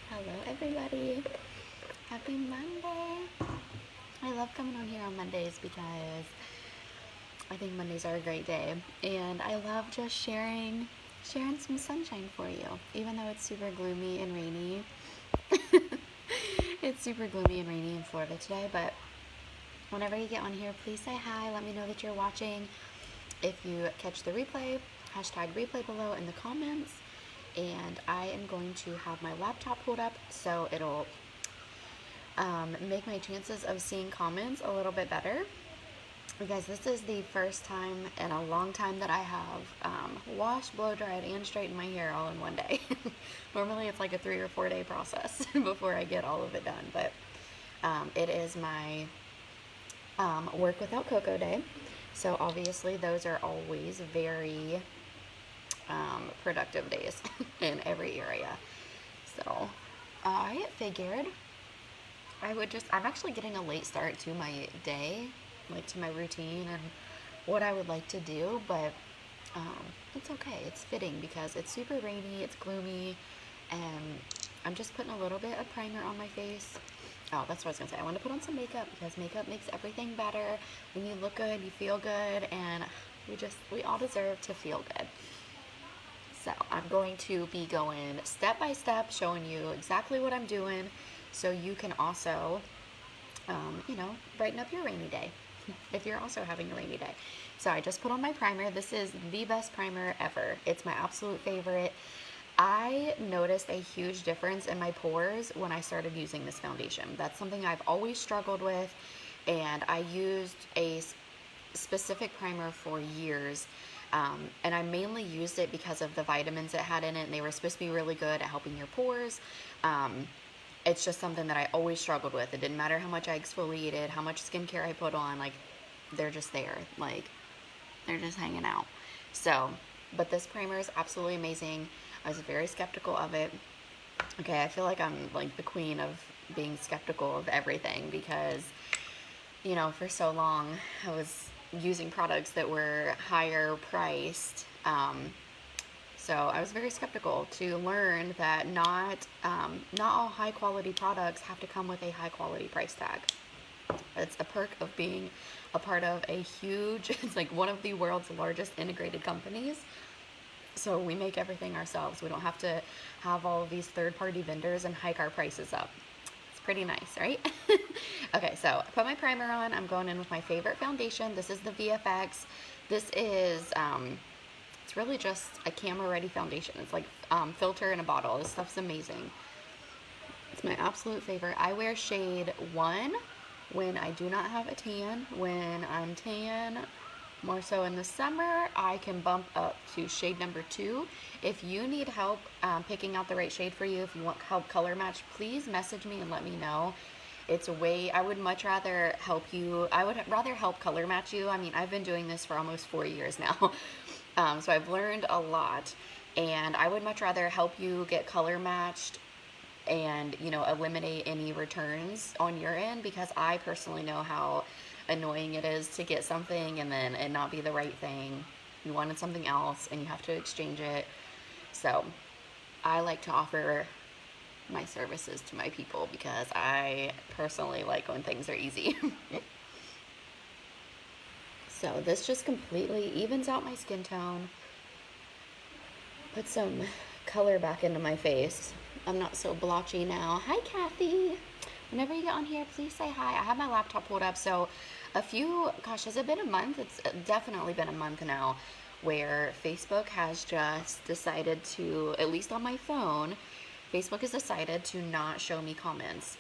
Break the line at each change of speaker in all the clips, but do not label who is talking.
Hello everybody. Happy Monday. I love coming on here on Mondays because I think Mondays are a great day, and I love just sharing some sunshine for you, even though it's super gloomy and rainy. It's super gloomy and rainy in Florida today, but whenever you get on here, please say hi. Let me know that you're watching. If you catch the replay, hashtag replay below in the comments. And I am going to have my laptop pulled up so it'll make my chances of seeing comments a little bit better, because this is the first time in a long time that I have washed, blow dried, and straightened my hair all in one day. Normally it's like a 3 or 4 day process before I get all of it done, but it is my work without cocoa day, so obviously those are always very productive days in every area. So I figured I'm actually getting a late start to my day, like to my routine and what I would like to do, but it's okay. It's fitting because it's super rainy, it's gloomy, and I'm just putting a little bit of primer on my face. Oh, that's what I was gonna say. I want to put on some makeup because makeup makes everything better. When you look good, you feel good, and we all deserve to feel good. So I'm going to be going step by step, showing you exactly what I'm doing, so you can also, brighten up your rainy day if you're also having a rainy day. So I just put on my primer. This is the best primer ever. It's my absolute favorite. I noticed a huge difference in my pores when I started using this foundation. That's something I've always struggled with, and I used a specific primer for years. And I mainly used it because of the vitamins it had in it, and they were supposed to be really good at helping your pores. It's just something that I always struggled with. It didn't matter how much I exfoliated, how much skincare I put on, like, they're just there. Like, they're just hanging out. So, but this primer is absolutely amazing. I was very skeptical of it. Okay, I feel like I'm like the queen of being skeptical of everything because, for so long I was using products that were higher priced. So I was very skeptical to learn that not all high quality products have to come with a high quality price tag. It's a perk of being a part of a huge, it's like one of the world's largest integrated companies. So we make everything ourselves. We don't have to have all of these third-party vendors and hike our prices up. It's pretty nice, right? Okay, so I put my primer on. I'm going in with my favorite foundation. This is the VFX. This is, it's really just a camera-ready foundation. It's like filter in a bottle. This stuff's amazing. It's my absolute favorite. I wear shade 1 when I do not have a tan. When I'm tan, more so in the summer, I can bump up to shade number 2. If you need help picking out the right shade for you, if you want help color match, please message me and let me know. I would much rather help you. I would rather help color match you. I mean, I've been doing this for almost 4 years now. So I've learned a lot, and I would much rather help you get color matched and, eliminate any returns on your end, because I personally know how annoying it is to get something and then it not be the right thing. You wanted something else and you have to exchange it. So I like to offer my services to my people because I personally like when things are easy. So this just completely evens out my skin tone, put some color back into my face. I'm not so blotchy now. Hi, Kathy. Whenever you get on here, please say hi. I have my laptop pulled up, so has it been a month? It's definitely been a month now, where Facebook has just decided to, at least on my phone, Facebook has decided to not show me comments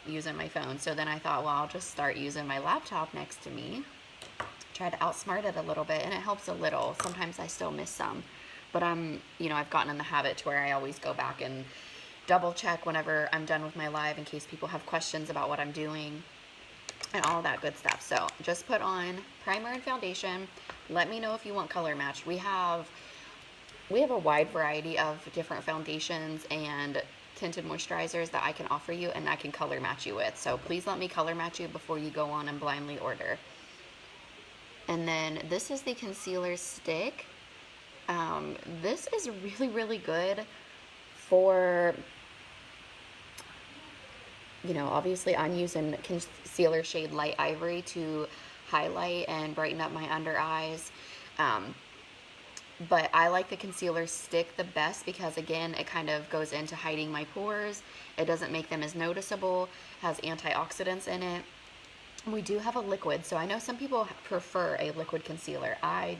using my phone. So then I thought, well, I'll just start using my laptop next to me, try to outsmart it a little bit, and it helps a little. Sometimes I still miss some, but I've gotten in the habit to where I always go back and double check whenever I'm done with my live in case people have questions about what I'm doing and all that good stuff. So just put on primer and foundation. Let me know if you want color match. We have a wide variety of different foundations and tinted moisturizers that I can offer you and I can color match you with. So please let me color match you before you go on and blindly order. And then this is the concealer stick. This is really, really good for, you know, obviously I'm using concealer shade Light Ivory to highlight and brighten up my under eyes. But I like the concealer stick the best because, again, it kind of goes into hiding my pores. It doesn't make them as noticeable, has antioxidants in it. We do have a liquid, so I know some people prefer a liquid concealer. I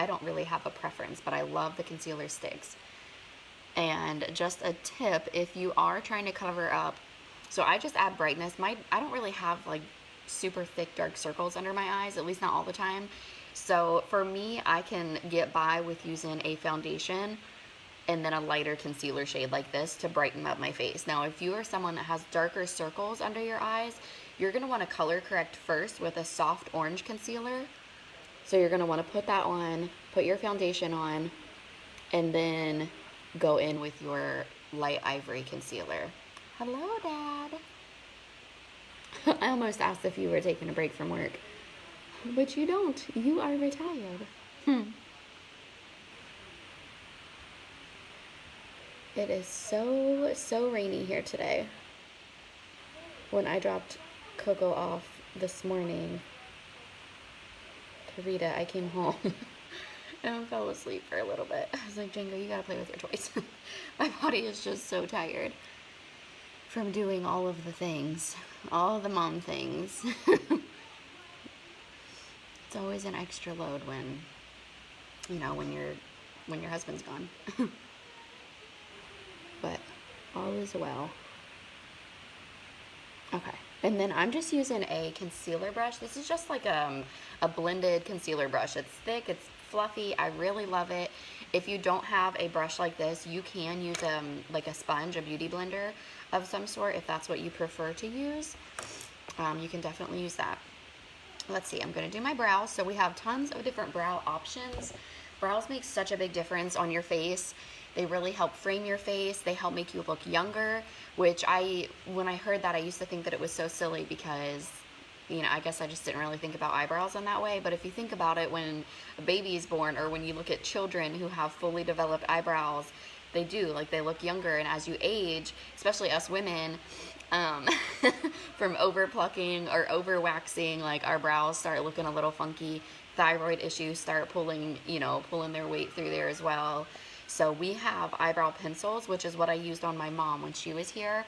don't really have a preference, but I love the concealer sticks. And just a tip, if you are trying to cover up, so I just add brightness. I don't really have like super thick dark circles under my eyes, at least not all the time. So for me, I can get by with using a foundation and then a lighter concealer shade like this to brighten up my face. Now, if you are someone that has darker circles under your eyes, you're going to want to color correct first with a soft orange concealer. So you're going to want to put that on, put your foundation on, and then go in with your Light Ivory concealer. Hello, Dad. I almost asked if you were taking a break from work. But you don't. You are retired. It is so rainy here today. When I dropped Coco off this morning to Rita, I came home and I fell asleep for a little bit. I was like, Django, you gotta play with your toys. My body is just so tired from doing all of the things, all the mom things. It's always an extra load when, you know, when your husband's gone. But all is well. Okay, and then I'm just using a concealer brush. This is just like a blended concealer brush. It's thick, it's fluffy. I really love it. If you don't have a brush like this, you can use like a sponge, a beauty blender of some sort, if that's what you prefer to use. You can definitely use that. Let's see, I'm going to do my brows. So we have tons of different brow options. Brows make such a big difference on your face. They really help frame your face. They help make you look younger, which when I heard that, I used to think that it was so silly because, you know, I guess I just didn't really think about eyebrows in that way. But if you think about it, when a baby is born, or when you look at children who have fully developed eyebrows, they do, like, they look younger. And as you age, especially us women, from over plucking or over waxing, like, our brows start looking a little funky. Thyroid issues start pulling their weight through there as well. So we have eyebrow pencils, which is what I used on my mom when she was here.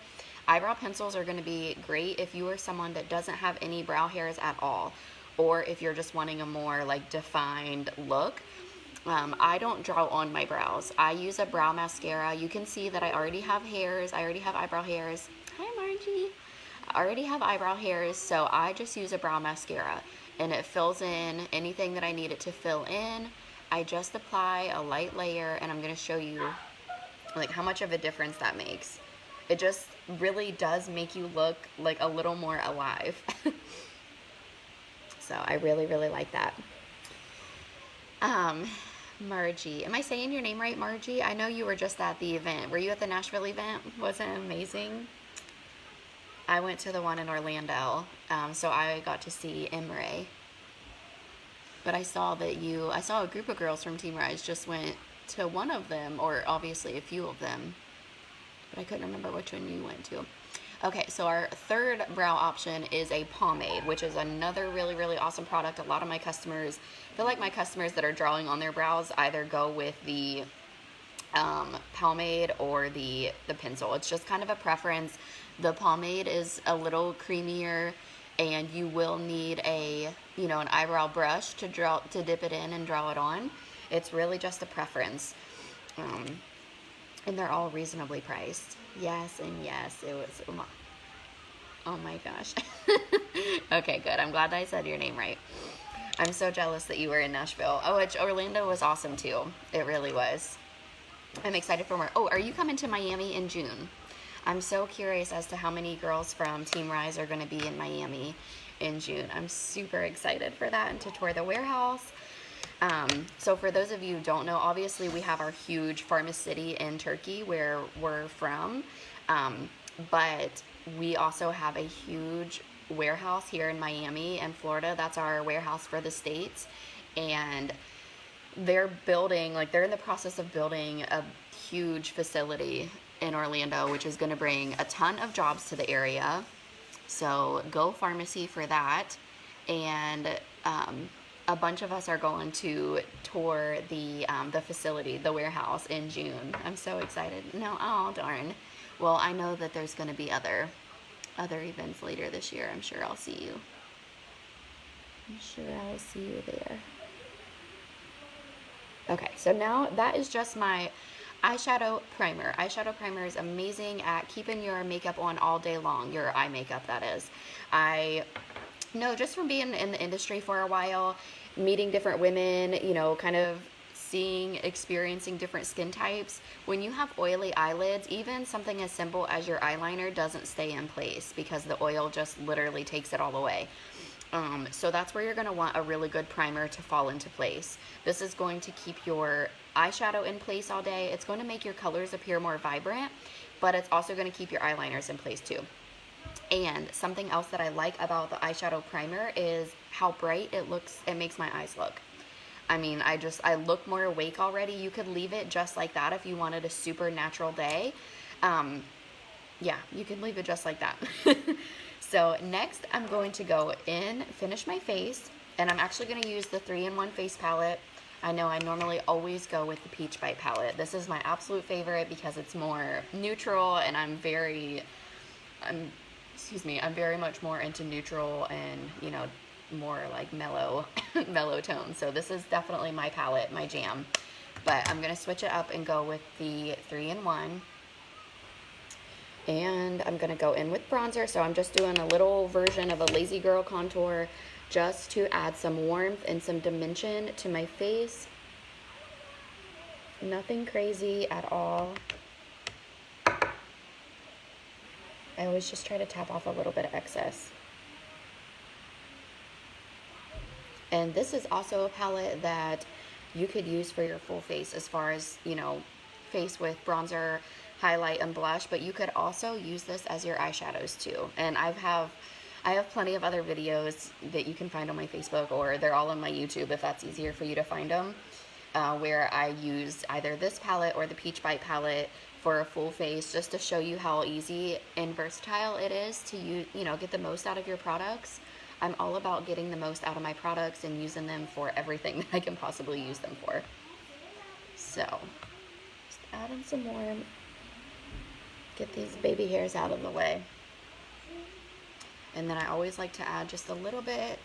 Eyebrow pencils are going to be great if you are someone that doesn't have any brow hairs at all, or if you're just wanting a more like defined look. I don't draw on my brows. I use a brow mascara. You can see that I already have hairs. I already have eyebrow hairs. Hi, Margie. I already have eyebrow hairs, so I just use a brow mascara, and it fills in anything that I need it to fill in. I just apply a light layer, and I'm going to show you like how much of a difference that makes. It just really does make you look like a little more alive. So I really, really like that. Margie, am I saying your name right, Margie? I know you were just at the event. Were you at the Nashville event? Wasn't it amazing? I went to the one in Orlando, so I got to see Emre. But I saw a group of girls from Team Rise just went to one of them, or obviously a few of them, but I couldn't remember which one you went to. Okay, so our third brow option is a pomade, which is another really, really awesome product. A lot of my customers, I feel like my customers that are drawing on their brows either go with the pomade or the pencil. It's just kind of a preference. The pomade is a little creamier, and you will need an eyebrow brush to dip it in and draw it on. It's really just a preference. And they're all reasonably priced. Yes, and yes, it was, oh my gosh. Okay, good. I'm glad that I said your name right. I'm so jealous that you were in Nashville. Oh, Orlando was awesome too. It really was. I'm excited for more. Oh, are you coming to Miami in June? I'm so curious as to how many girls from Team Rise are going to be in Miami in June. I'm super excited for that, and to tour the warehouse. So for those of you who don't know, obviously we have our huge pharmacy in Turkey where we're from, but we also have a huge warehouse here in Miami and Florida. That's our warehouse for the States, and they're building, like they're in the process of building a huge facility in Orlando, which is going to bring a ton of jobs to the area. So go pharmacy for that. And a bunch of us are going to tour the facility, the warehouse in June. I'm so excited. No, oh darn. Well, I know that there's going to be other events later this year. I'm sure I'll see you. I'm sure I'll see you there. Okay, so now that is just my eyeshadow primer. Eyeshadow primer is amazing at keeping your makeup on all day long, your eye makeup, that is. I know just from being in the industry for a while, meeting different women, you know, kind of experiencing different skin types, when you have oily eyelids, even something as simple as your eyeliner doesn't stay in place because the oil just literally takes it all away. So that's where you're going to want a really good primer to fall into place. This is going to keep your eyeshadow in place all day. It's going to make your colors appear more vibrant, but it's also going to keep your eyeliners in place too. And something else that I like about the eyeshadow primer is how bright it looks. It makes my eyes look. I mean, I look more awake already. You could leave it just like that if you wanted a super natural day. Yeah, you can leave it just like that. So next I'm going to go in, finish my face, and I'm actually going to use the 3-in-1 face palette. I know I normally always go with the Peach Bite palette. This is my absolute favorite because it's more neutral, and I'm very much more into neutral and, you know, more like mellow tones. So this is definitely my palette, my jam. But I'm going to switch it up and go with the 3-in-1. And I'm going to go in with bronzer. So I'm just doing a little version of a Lazy Girl contour just to add some warmth and some dimension to my face. Nothing crazy at all. I always just try to tap off a little bit of excess. And this is also a palette that you could use for your full face as far as, you know, face with bronzer, highlight, and blush, but you could also use this as your eyeshadows too. And I have plenty of other videos that you can find on my Facebook, or they're all on my YouTube if that's easier for you to find them, where I use either this palette or the Peach Bite palette for a full face, just to show you how easy and versatile it is to use, you know, get the most out of your products. I'm all about getting the most out of my products and using them for everything that I can possibly use them for. So, just add in some warmth. Get these baby hairs out of the way. And then I always like to add just a little bit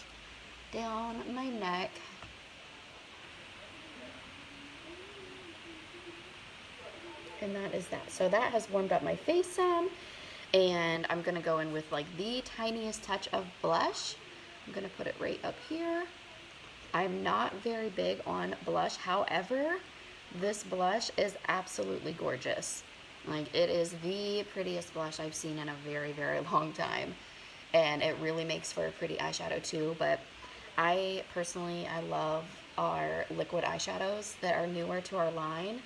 down my neck. And that is that. So that has warmed up my face some. And I'm going to go in with like the tiniest touch of blush. I'm going to put it right up here. I'm not very big on blush. However, this blush is absolutely gorgeous. Like, it is the prettiest blush I've seen in a very, very long time. And it really makes for a pretty eyeshadow too. But I love our liquid eyeshadows that are newer to our line.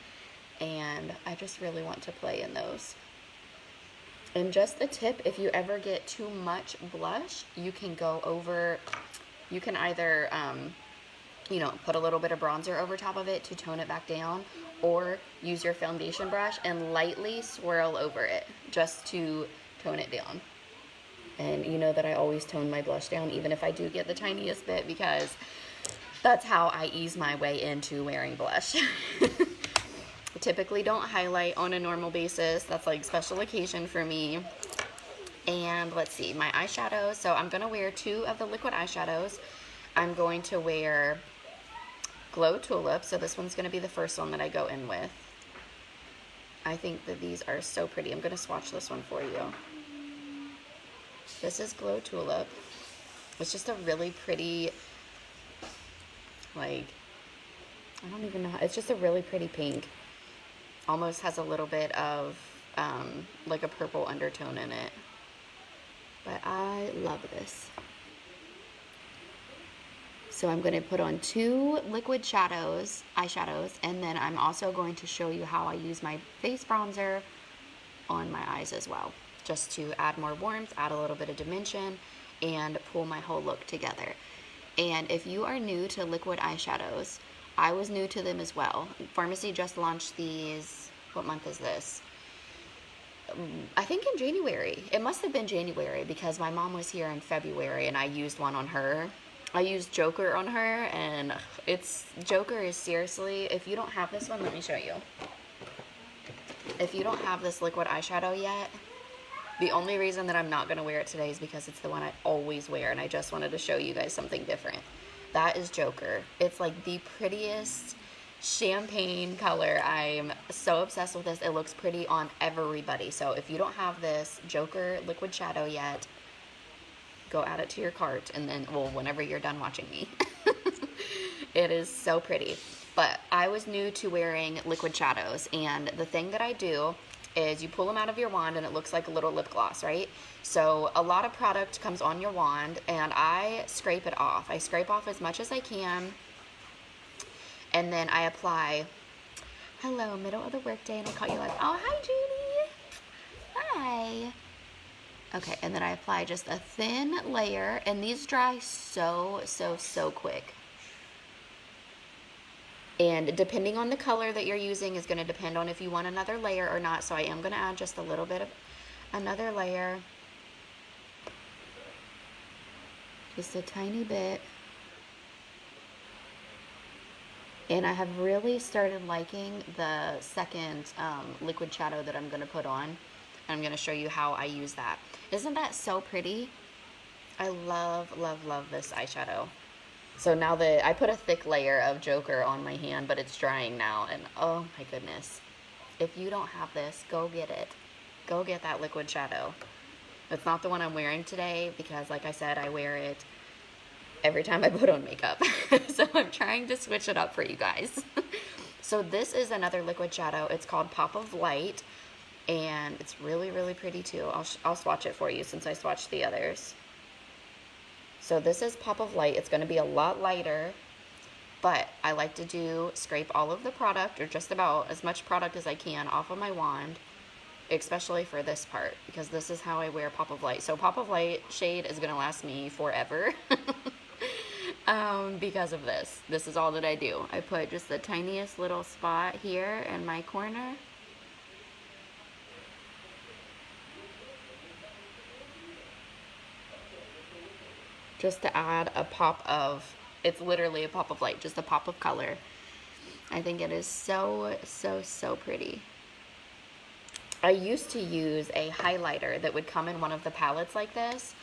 And I just really want to play in those. And just a tip, if you ever get too much blush, you can go over, you can either, you know, put a little bit of bronzer over top of it to tone it back down, or use your foundation brush and lightly swirl over it just to tone it down. And you know that I always tone my blush down, even if I do get the tiniest bit, because that's how I ease my way into wearing blush. Typically don't highlight on a normal basis. That's like special occasion for me. And let's see, my eyeshadows. So I'm going to wear 2 of the liquid eyeshadows. I'm going to wear Glow Tulip. So this one's going to be the first one that I go in with. I think that these are so pretty. I'm going to swatch this one for you. This is Glow Tulip. It's just a really pretty, like, I don't even know. It's just a really pretty pink. Almost has a little bit of like a purple undertone in it. But I love this. So I'm going to put on 2 liquid eyeshadows, and then I'm also going to show you how I use my face bronzer on my eyes as well, just to add more warmth, add a little bit of dimension, and pull my whole look together. And if you are new to liquid eyeshadows, I was new to them as well. Pharmacy just launched these, what month is this? I think in January. It must have been January because my mom was here in February and I used one on her. I used Joker on her, and Joker is seriously, if you don't have this one, let me show you. If you don't have this liquid eyeshadow yet, the only reason that I'm not going to wear it today is because it's the one I always wear, and I just wanted to show you guys something different. That is Joker. It's like the prettiest champagne color. I'm so obsessed with this. It looks pretty on everybody. So if you don't have this Joker liquid shadow yet, go add it to your cart, and then, well, whenever you're done watching me. It is so pretty. But I was new to wearing liquid shadows, and the thing that I do is you pull them out of your wand and it looks like a little lip gloss, right? So a lot of product comes on your wand and I scrape it off. I scrape off as much as I can, and then I apply, hello, middle of the workday, and I'll call you live. Oh, hi, Judy. Hi. Okay, and then I apply just a thin layer, and these dry so quick. And depending on the color that you're using is going to depend on if you want another layer or not. So I am going to add just a little bit of another layer. Just a tiny bit. And I have really started liking the second liquid shadow that I'm going to put on. I'm going to show you how I use that. Isn't that so pretty? I love this eyeshadow. So now that I put a thick layer of Joker on my hand, but it's drying now, and oh my goodness. If you don't have this, go get it. Go get that liquid shadow. It's not the one I'm wearing today because, like I said, I wear it every time I put on makeup. So I'm trying to switch it up for you guys. So this is another liquid shadow. It's called Pop of Light, and it's really pretty too. I'll swatch it for you since I swatched the others. So this is Pop of Light. It's going to be a lot lighter, but I like to scrape all of the product, or just about as much product as I can, off of my wand, especially for this part, because this is how I wear Pop of Light. So Pop of Light shade is going to last me forever because of this. This is all that I do. I put just the tiniest little spot here in my corner. Just to add a pop of, it's literally a pop of light, just a pop of color. I think it is so pretty. I used to use a highlighter that would come in one of the palettes like this,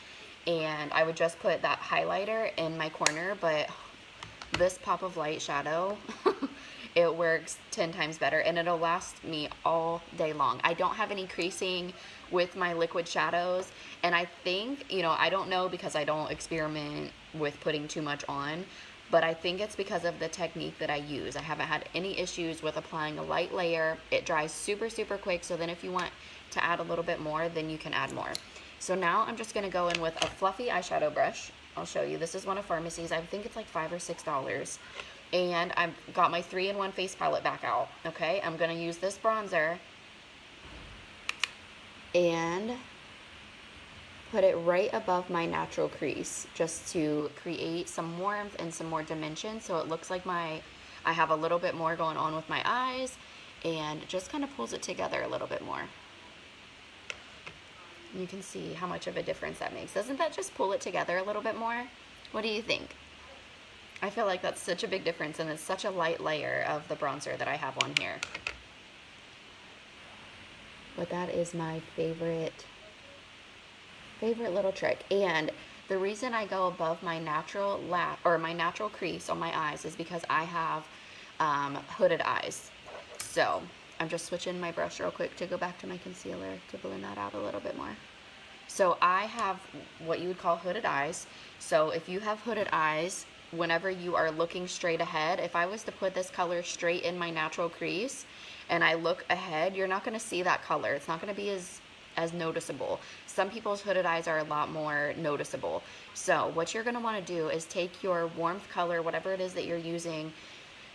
and I would just put that highlighter in my corner, but this Pop of Light shadow, it works 10 times better, and it'll last me all day long. I don't have any creasing with my liquid shadows, and I think, I don't know because I don't experiment with putting too much on, but I think it's because of the technique that I use. I haven't had any issues with applying a light layer. It dries super quick, so then if you want to add a little bit more, then you can add more. So now I'm just going to go in with a fluffy eyeshadow brush. I'll show you. This is one of Pharmacy's. I think it's like $5 or $6. And I've got my 3-in-1 face palette back out. Okay, I'm going to use this bronzer and put it right above my natural crease just to create some warmth and some more dimension, so it looks like I have a little bit more going on with my eyes, and just kind of pulls it together a little bit more. You can see how much of a difference that makes. Doesn't that just pull it together a little bit more? What do you think? I feel like that's such a big difference, and it's such a light layer of the bronzer that I have on here. But that is my favorite little trick. And the reason I go above my natural my natural crease on my eyes is because I have hooded eyes. So I'm just switching my brush real quick to go back to my concealer to blend that out a little bit more. So I have what you would call hooded eyes. So if you have hooded eyes, whenever you are looking straight ahead, if I was to put this color straight in my natural crease and I look ahead, you're not going to see that color. It's not going to be as noticeable. Some people's hooded eyes are a lot more noticeable. So what you're going to want to do is take your warmth color, whatever it is that you're using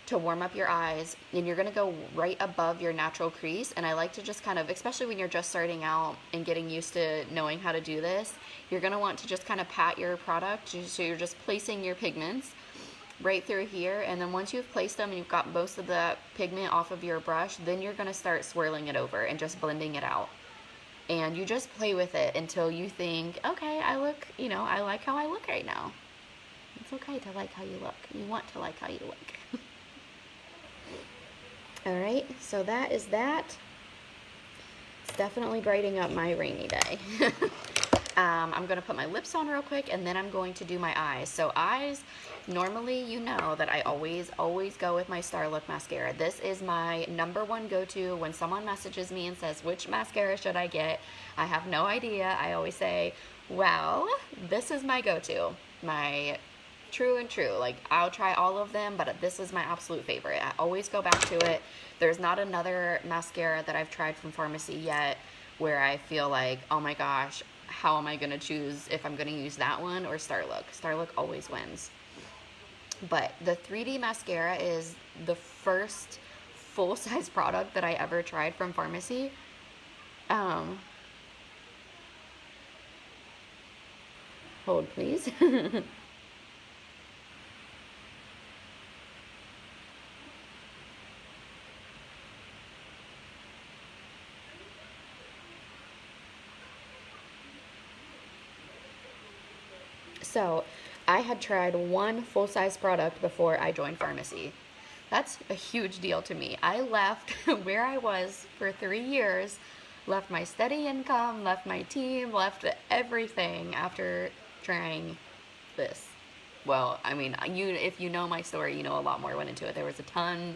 to warm up your eyes, and you're going to go right above your natural crease. And I like to just kind of, especially when you're just starting out and getting used to knowing how to do this, you're going to want to just kind of pat your product, so you're just placing your pigments right through here, and then once you've placed them and you've got most of the pigment off of your brush, then you're going to start swirling it over and just blending it out. And you just play with it until you think, okay, I look, I like how I look right now. It's okay to like how you look. You want to like how you look. All right, so that is that. It's definitely brightening up my rainy day. I'm going to put my lips on real quick, and then I'm going to do my eyes. So eyes, normally you know that I always go with my Starlook mascara. This is my #1 go-to when someone messages me and says, which mascara should I get? I have no idea. I always say, well, this is my go-to. My true and true. Like, I'll try all of them, but this is my absolute favorite. I always go back to it. There's not another mascara that I've tried from Pharmacy yet where I feel like, oh my gosh, how am I going to choose if I'm going to use that one or Starlook? Starlook always wins. But the 3D mascara is the first full-size product that I ever tried from Pharmacy. Hold, please. So, I had tried one full-size product before I joined Pharmacy. That's a huge deal to me. I left where I was for 3 years, left my steady income, left my team, left everything after trying this. Well, I mean, if you know my story, you know a lot more went into it. There was a ton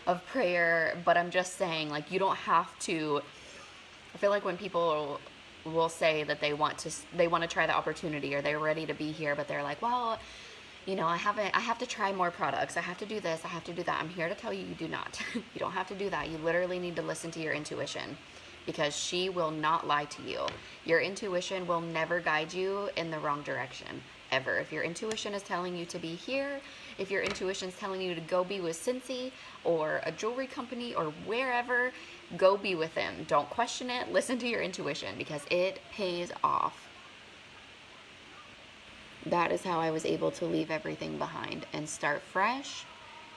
of prayer, but I'm just saying, like, you don't have to. I feel like when people will say that they want to try the opportunity, or they're ready to be here, but they're like, well, I have to try more products, I have to do this, I have to do that. I'm here to tell you, you do not. You don't have to do that. You literally need to listen to your intuition, because she will not lie to you. Your intuition will never guide you in the wrong direction, ever. If your intuition is telling you to be here, if your intuition is telling you to go be with Scentsy or a jewelry company or wherever, go be with them. Don't question it. Listen to your intuition, because it pays off. That is how I was able to leave everything behind and start fresh.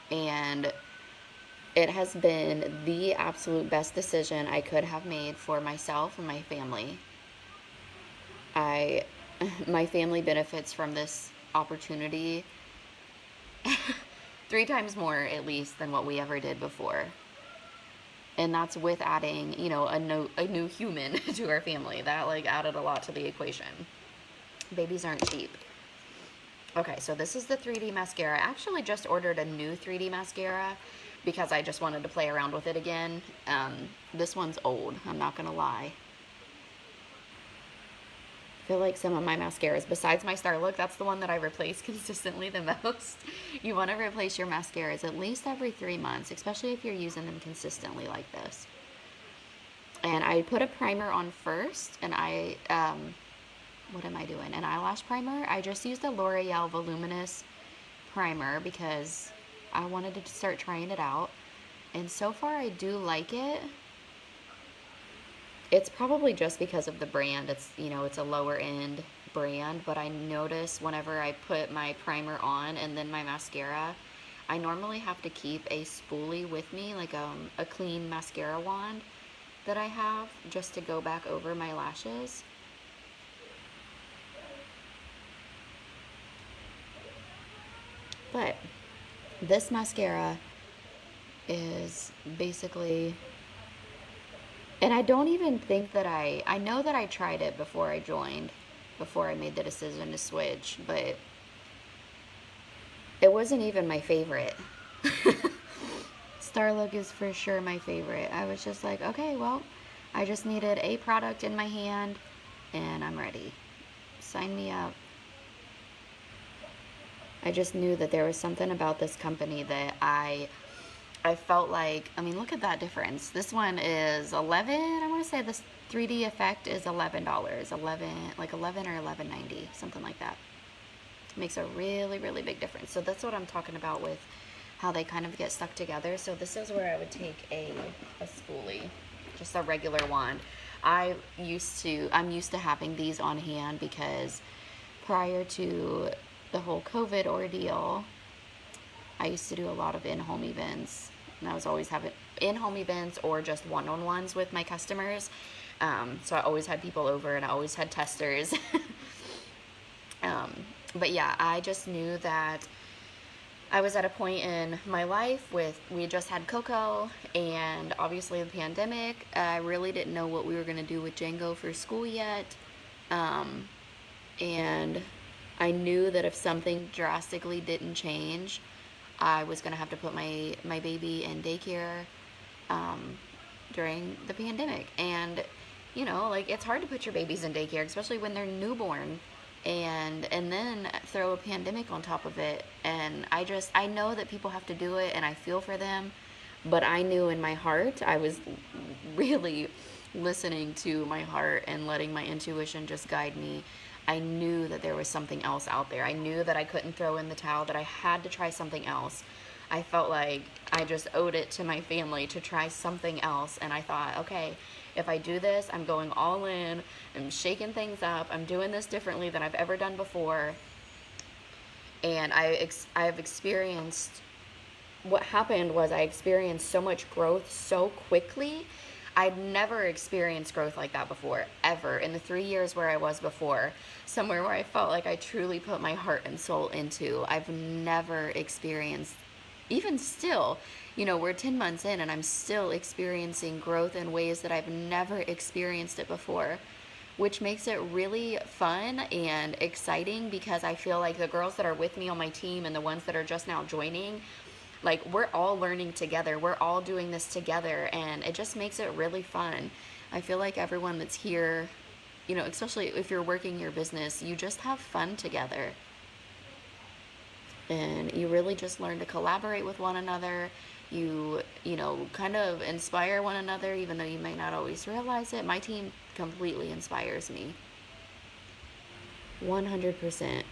And it has been the absolute best decision I could have made for myself and my family. My family benefits from this opportunity 3 times more at least than what we ever did before. And that's with adding, a new human to our family. That added a lot to the equation. Babies aren't cheap. Okay, so this is the 3D mascara. I actually just ordered a new 3D mascara because I just wanted to play around with it again. This one's old, I'm not gonna lie. I feel like some of my mascaras, besides my Starlook, that's the one that I replace consistently the most. You want to replace your mascaras at least every 3 months, especially if you're using them consistently like this. And I put a primer on first, and what am I doing? An eyelash primer. I just used the L'Oreal Voluminous primer because I wanted to start trying it out. And so far I do like it. It's probably just because of the brand. It's, it's a lower end brand, but I notice whenever I put my primer on and then my mascara, I normally have to keep a spoolie with me, like a clean mascara wand that I have, just to go back over my lashes. But this mascara is basically, and I don't even think that I know that I tried it before I joined, before I made the decision to switch, but it wasn't even my favorite. Starlook is for sure my favorite. I was just like, okay, well, I just needed a product in my hand, and I'm ready. Sign me up. I just knew that there was something about this company that I felt like, I mean, look at that difference. This one is $11. I want to say this 3D effect is $11. 11 or $11.90, something like that. Makes a really, really big difference. So that's what I'm talking about with how they kind of get stuck together. So this is where I would take a spoolie, just a regular wand. I'm used to having these on hand because prior to the whole COVID ordeal, I used to do a lot of in-home events, and I was always having in-home events or just one-on-ones with my customers. So I always had people over, and I always had testers. But yeah, I just knew that I was at a point in my life we just had Xoxo, and obviously the pandemic. I really didn't know what we were going to do with Django for school yet. And I knew that if something drastically didn't change, I was going to have to put my baby in daycare during the pandemic. And, like, it's hard to put your babies in daycare, especially when they're newborn. And then throw a pandemic on top of it. And I know that people have to do it, and I feel for them, but I knew in my heart, I was really listening to my heart and letting my intuition just guide me. I knew that there was something else out there. I knew that I couldn't throw in the towel, that I had to try something else. I felt like I just owed it to my family to try something else. And I thought, okay, if I do this, I'm going all in. I'm shaking things up. I'm doing this differently than I've ever done before. And I've experienced, what happened was I experienced so much growth so quickly. I'd never experienced growth like that before, ever. In the 3 years where I was before, somewhere where I felt like I truly put my heart and soul into, I've never experienced. Even still, we're 10 months in, and I'm still experiencing growth in ways that I've never experienced it before, which makes it really fun and exciting, because I feel like the girls that are with me on my team and the ones that are just now joining, like, we're all learning together. We're all doing this together, and it just makes it really fun. I feel like everyone that's here, especially if you're working your business, you just have fun together. And you really just learn to collaborate with one another. You kind of inspire one another, even though you may not always realize it. My team completely inspires me. 100%.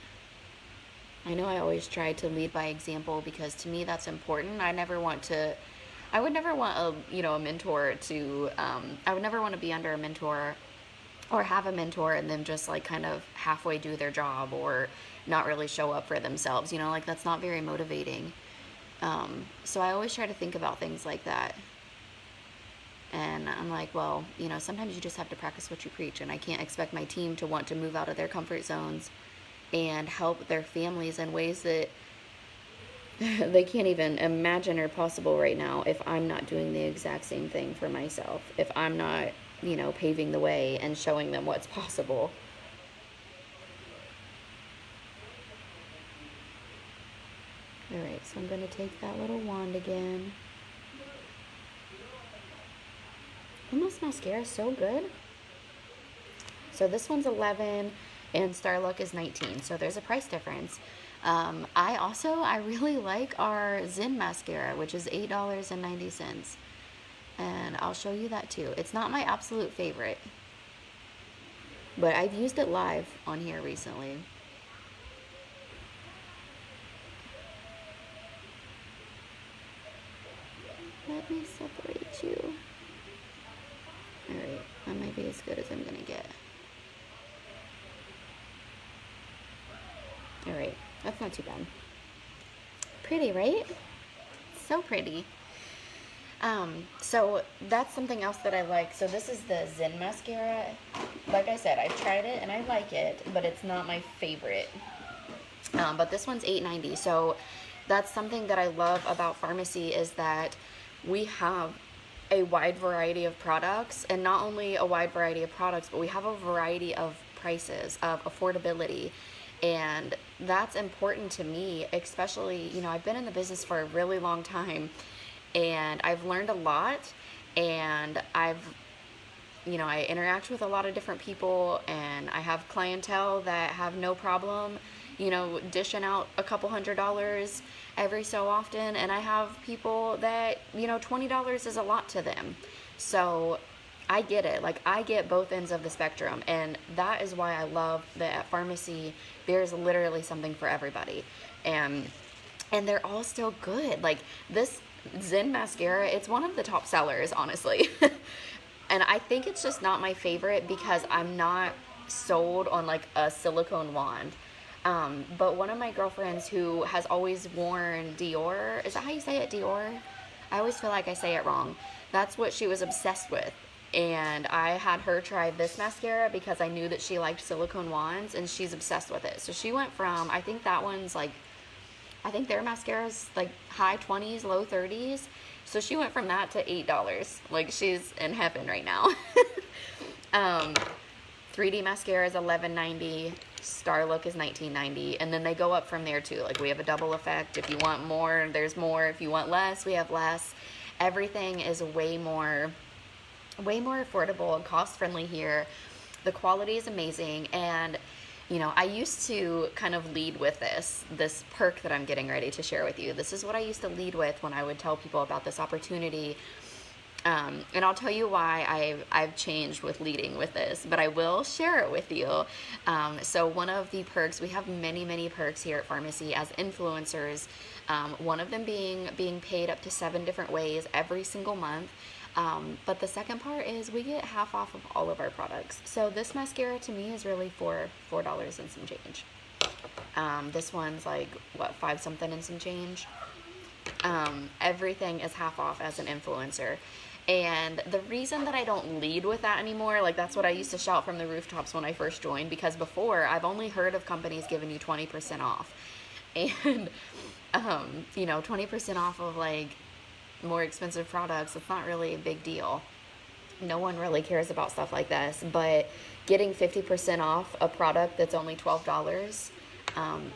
I know I always try to lead by example, because to me that's important. I would never want a mentor to, I would never want to be under a mentor or have a mentor and then just like kind of halfway do their job or not really show up for themselves. Like, that's not very motivating. So I always try to think about things like that. And I'm like, well, sometimes you just have to practice what you preach, and I can't expect my team to want to move out of their comfort zones and help their families in ways that they can't even imagine are possible right now if I'm not doing the exact same thing for myself, if I'm not, paving the way and showing them what's possible. All right, so I'm going to take that little wand again. And this mascara is so good. So this one's 11 and Starluck is 19. So there's a price difference. I really like our Zen mascara, which is $8.90. And I'll show you that too. It's not my absolute favorite, but I've used it live on here recently. Let me separate you. Alright, that might be as good as I'm gonna get. Alright, that's not too bad. Pretty, right? So pretty. So that's something else that I like. So this is the Zen mascara. Like I said, I've tried it and I like it, but it's not my favorite. But this one's $8.90. So that's something that I love about pharmacy, is that we have a wide variety of products, and not only a wide variety of products, but we have a variety of prices, of affordability. And that's important to me, especially, I've been in the business for a really long time, and I've learned a lot, and I interact with a lot of different people, and I have clientele that have no problem, dishing out a couple $100 every so often, and I have people that, $20 is a lot to them. So I get it. Like, I get both ends of the spectrum, and that is why I love that at pharmacy there's literally something for everybody, and they're all still good. Like, this Zen mascara, it's one of the top sellers, honestly. And I think it's just not my favorite because I'm not sold on like a silicone wand. But one of my girlfriends who has always worn Dior, is that how you say it, Dior? I always feel like I say it wrong. That's what she was obsessed with. And I had her try this mascara because I knew that she liked silicone wands, and she's obsessed with it. So she went from, I think that one's like, I think their mascara's like high 20s, low 30s. So she went from that to $8. Like, she's in heaven right now. 3D mascara is $11.90. Star Look is $19.90. And then they go up from there too. Like, we have a double effect. If you want more, there's more. If you want less, we have less. Everything is way more affordable and cost friendly here. The quality is amazing. And you know, I used to kind of lead with this perk that I'm getting ready to share with you. This is what I used to lead with when I would tell people about this opportunity. And I'll tell you why I've changed with leading with this, but I will share it with you. So one of the perks, we have many perks here at Pharmacy as influencers. One of them being paid up to 7 different ways every single month. But the second part is we get half off of all of our products. So this mascara to me is really for $4 and some change. This one's like, what, 5 something and some change. Everything is half off as an influencer. And the reason that I don't lead with that anymore, like that's what I used to shout from the rooftops when I first joined, because before I've only heard of companies giving you 20% off. And, you know, 20% off of like more expensive products, it's not really a big deal. No one really cares about stuff like this, but getting 50% off a product that's only $12,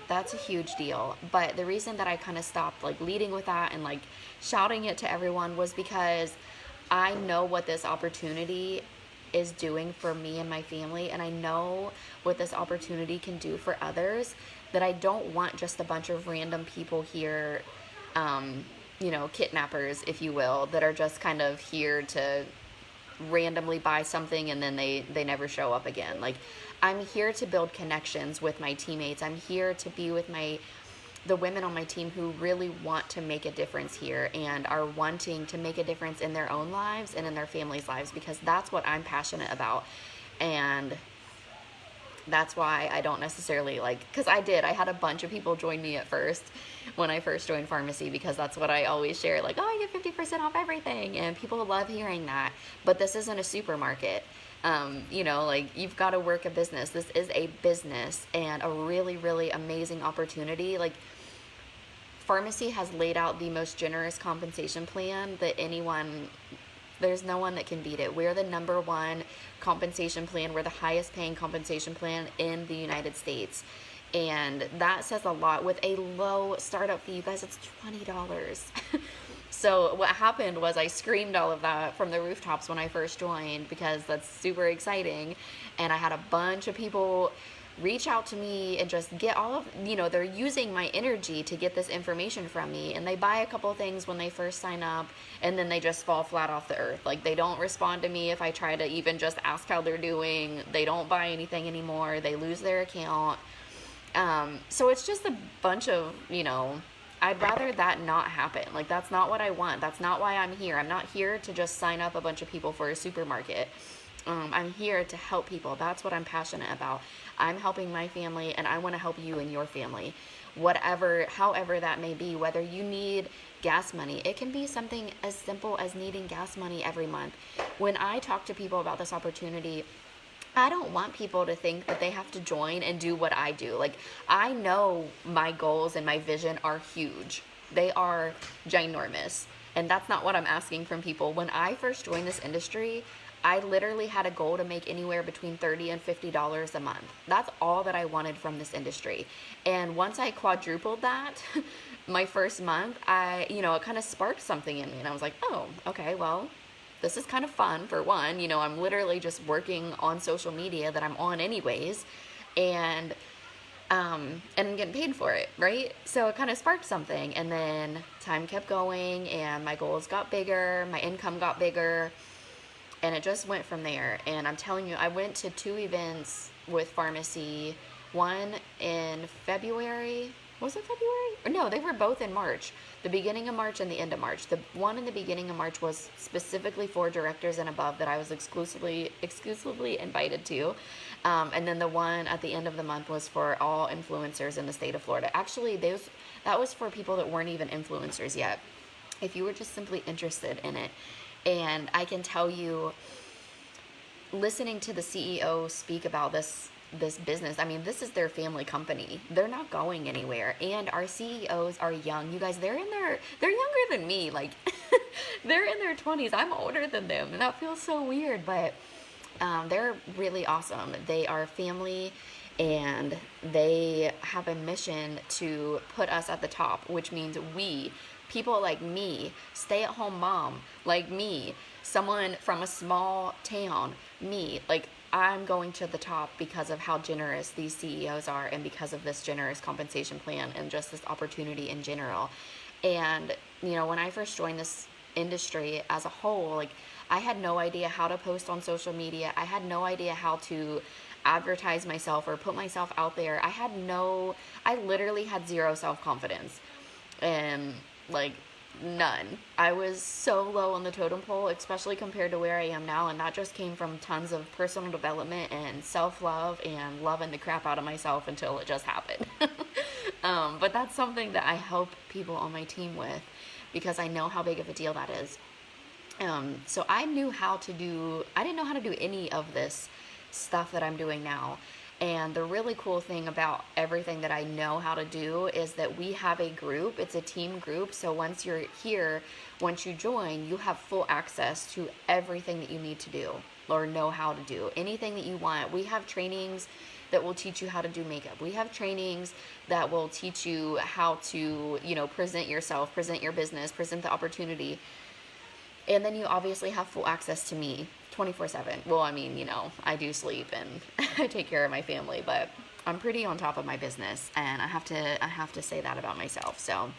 that's a huge deal. But the reason that I kind of stopped like leading with that and like shouting it to everyone was because I know what this opportunity is doing for me and my family, and I know what this opportunity can do for others, that I don't want just a bunch of random people here, you know, kidnappers, if you will, that are just kind of here to randomly buy something and then they never show up again. Like, I'm here to build connections with my teammates. I'm here to be with the women on my team who really want to make a difference here and are wanting to make a difference in their own lives and in their families' lives, because that's what I'm passionate about. And that's why I don't necessarily like, because I had a bunch of people join me at first when I first joined Pharmacy, because that's what I always share, like, oh, I get 50% off everything, and people love hearing that. But this isn't a supermarket. You know, like, you've got to work a business. This is a business and a really, really amazing opportunity. Like, Pharmacy has laid out the most generous compensation plan that there's no one that can beat it. We're the #1 compensation plan. We're the highest paying compensation plan in the United States. And that says a lot. With a low startup fee, you guys, it's $20. So what happened was I screamed all of that from the rooftops when I first joined, because that's super exciting. And I had a bunch of people reach out to me and just get all of, you know, they're using my energy to get this information from me, and they buy a couple things when they first sign up, and then they just fall flat off the earth. Like, they don't respond to me if I try to even just ask how they're doing. They don't buy anything anymore. They lose their account. So it's just a bunch of, you know, I'd rather that not happen. Like, that's not what I want. That's not why I'm here. I'm not here to just sign up a bunch of people for a supermarket. I'm here to help people. That's what I'm passionate about. I'm helping my family, and I want to help you and your family. However that may be, whether you need gas money, it can be something as simple as needing gas money every month. When I talk to people about this opportunity, I don't want people to think that they have to join and do what I do. Like, I know my goals and my vision are huge. They are ginormous. And that's not what I'm asking from people. When I first joined this industry, I literally had a goal to make anywhere between $30 and $50 a month. That's all that I wanted from this industry. And once I quadrupled that, my first month, it kind of sparked something in me. And I was like, oh, okay, well, this is kind of fun for one. You know, I'm literally just working on social media that I'm on anyways. And I'm getting paid for it, right? So it kind of sparked something. And then time kept going, and my goals got bigger, my income got bigger, and it just went from there. And I'm telling you, I went to 2 events with Pharmacy, one in February. Was it February? Or no, they were both in March. The beginning of March and the end of March. The one in the beginning of March was specifically for directors and above that I was exclusively invited to. And then the one at the end of the month was for all influencers in the state of Florida. Actually, that was for people that weren't even influencers yet. If you were just simply interested in it. And I can tell you, listening to the CEO speak about this business, I mean, this is their family company. They're not going anywhere. And our CEOs are young. You guys, they're younger than me. Like, they're in their 20s. I'm older than them. And that feels so weird, but they're really awesome. They are family, and they have a mission to put us at the top, which means people like me, stay-at-home mom like me, someone from a small town, me, like, I'm going to the top because of how generous these CEOs are, and because of this generous compensation plan, and just this opportunity in general. And, you know, when I first joined this industry as a whole, like, I had no idea how to post on social media. I had no idea how to advertise myself or put myself out there. I literally had zero self-confidence, and, like, none. I was so low on the totem pole, especially compared to where I am now, and that just came from tons of personal development and self-love and loving the crap out of myself until it just happened. But that's something that I help people on my team with, because I know how big of a deal that is. So I didn't know how to do any of this stuff that I'm doing now. And the really cool thing about everything that I know how to do is that we have a group. It's a team group. So once you're here, once you join, you have full access to everything that you need to do or know how to do. Anything that you want. We have trainings that will teach you how to do makeup. We have trainings that will teach you how to, you know, present yourself, present your business, present the opportunity. And then you obviously have full access to me 24/7. Well, I mean, you know, I do sleep and I take care of my family, but I'm pretty on top of my business, and I have to say that about myself. So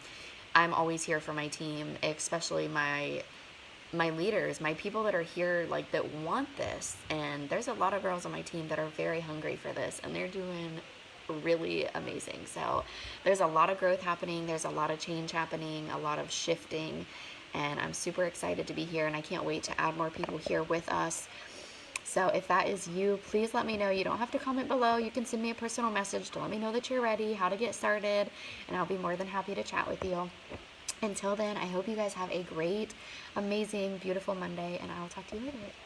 I'm always here for my team, especially my leaders, my people that are here, like, that want this. And there's a lot of girls on my team that are very hungry for this, and they're doing really amazing. So there's a lot of growth happening. There's a lot of change happening, a lot of shifting. And I'm super excited to be here, and I can't wait to add more people here with us. So if that is you, please let me know. You don't have to comment below. You can send me a personal message to let me know that you're ready, how to get started, and I'll be more than happy to chat with you. Until then, I hope you guys have a great, amazing, beautiful Monday, and I will talk to you later.